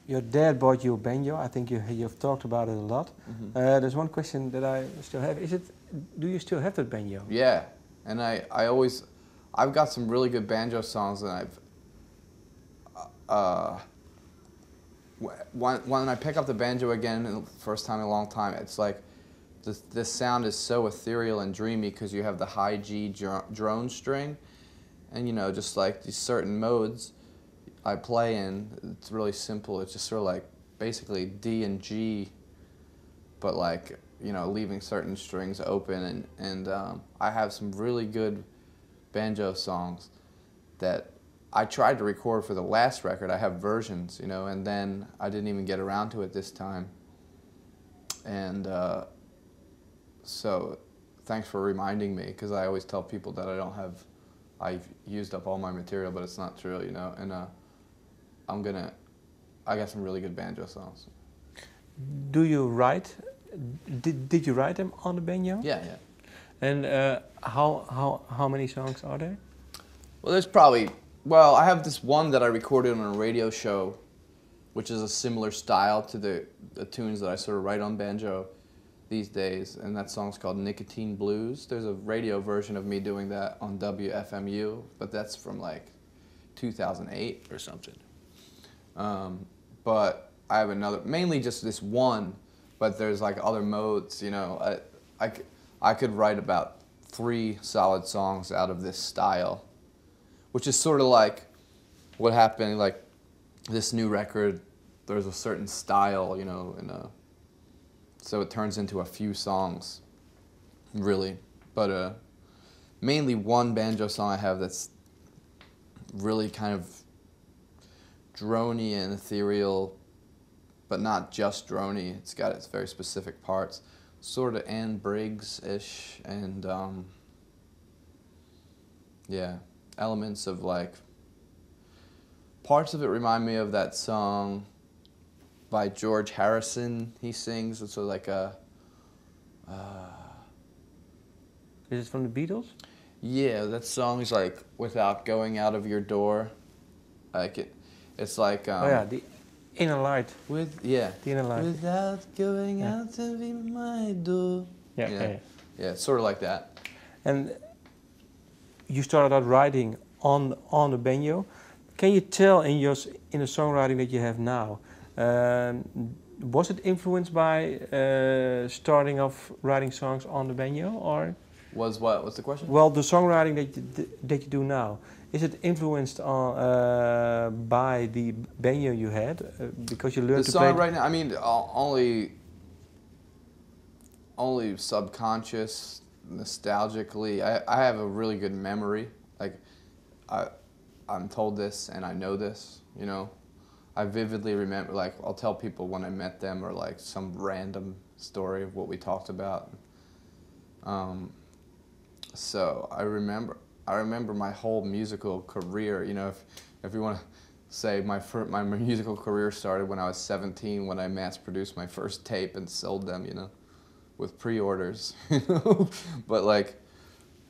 Your dad bought you a banjo. I think you've talked about it a lot. There's one question that I still have. Do you still have that banjo? Yeah, and I've got some really good banjo songs, and when I pick up the banjo again, the first time in a long time, it's like this sound is so ethereal and dreamy because you have the high G drone string, and just like these certain modes I play in. It's really simple. It's just sort of like basically D and G, but like leaving certain strings open, and I have some really good banjo songs that I tried to record for the last record. I have versions, and then I didn't even get around to it this time. And so thanks for reminding me, because I always tell people that I've used up all my material, but it's not true, and I got some really good banjo songs. Do you write? Did you write them on the banjo? Yeah, yeah. And how many songs are there? Well, I have this one that I recorded on a radio show, which is a similar style to the tunes that I sort of write on banjo these days, and that song's called Nicotine Blues. There's a radio version of me doing that on WFMU, but that's from like 2008 or something. But I have another, mainly just this one, but there's like other modes, I could write about 3 solid songs out of this style, which is sort of like what happened, like this new record, there's a certain style, so it turns into a few songs, really. But mainly one banjo song I have that's really kind of drony and ethereal, but not just drony. It's got its very specific parts, sort of Anne Briggs-ish, and yeah, elements of like, parts of it remind me of that song by George Harrison. He sings, it's sort of like a Is it from the Beatles? yeah, that song is like Without Going Out of Your Door. Like it's like oh yeah, the Inner Light. The Inner Light. Without going out of my door. Yeah. Yeah, it's sort of like that. And you started out writing on the banjo. Can you tell in the songwriting that you have now, was it influenced by starting off writing songs on the banjo, or? Was what? What's the question? Well, the songwriting that you do now, is it influenced by the banjo you had because you learned the to play? song right now, I mean, only subconscious, nostalgically. I have a really good memory. Like, I'm told this and I know this. I vividly remember. Like, I'll tell people when I met them, or like some random story of what we talked about. So I remember my whole musical career. If you want to say my musical career started when I was 17, when I mass-produced my first tape and sold them, with pre-orders. But like,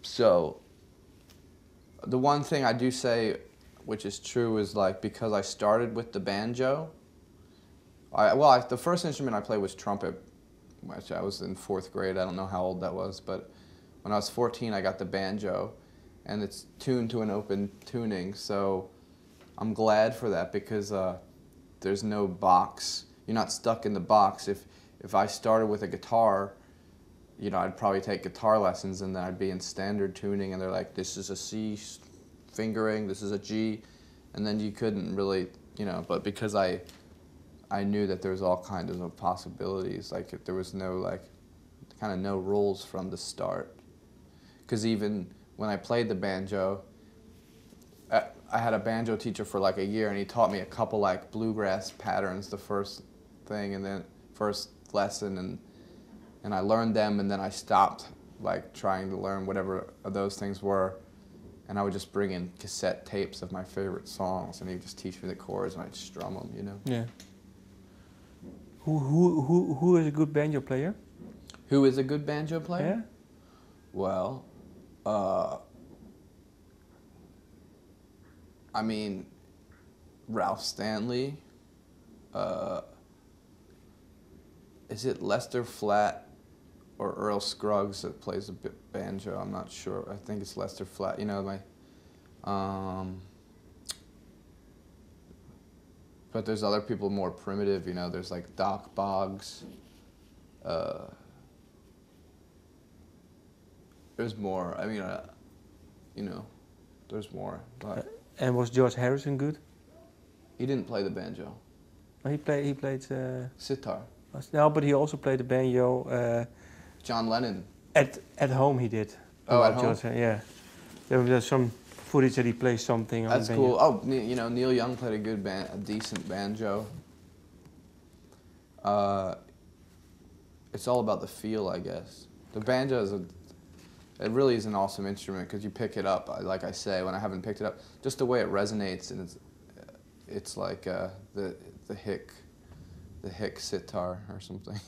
so the one thing I do say, which is true, is like, because I started with the banjo. The first instrument I played was trumpet, which I was in 4th grade. I don't know how old that was, but when I was 14, I got the banjo, and it's tuned to an open tuning, so I'm glad for that, because there's no box. You're not stuck in the box. If I started with a guitar, I'd probably take guitar lessons, and then I'd be in standard tuning, and they're like, this is a C fingering, this is a G, and then you couldn't really, but because I knew that there was all kinds of possibilities, like there was no kind of no rules from the start. Because even when I played the banjo, I had a banjo teacher for like a year, and he taught me a couple like bluegrass patterns the first thing, and then first lesson, and I learned them, and then I stopped like trying to learn whatever those things were, and I would just bring in cassette tapes of my favorite songs, and he'd just teach me the chords, and I'd strum them, Yeah. Who is a good banjo player? Who is a good banjo player? Yeah. Well, I mean, Ralph Stanley, uh, is it Lester Flatt or Earl Scruggs that plays a bit banjo? I'm not sure. I think it's Lester Flatt. You know, but there's other people more primitive. You know, there's like Doc Boggs. There's more. I mean, you know, there's more. But And was George Harrison good? he didn't play the banjo. He played. Sitar. No, but he also played the banjo. John Lennon. At home he did. Oh, at home? George, yeah. There was some footage that he plays something on That's the banjo. cool. Oh, you know, Neil Young played a decent banjo. It's all about the feel, I guess. The banjo it really is an awesome instrument because you pick it up. Like I say, when I haven't picked it up, just the way it resonates, and it's like the hick sitar or something.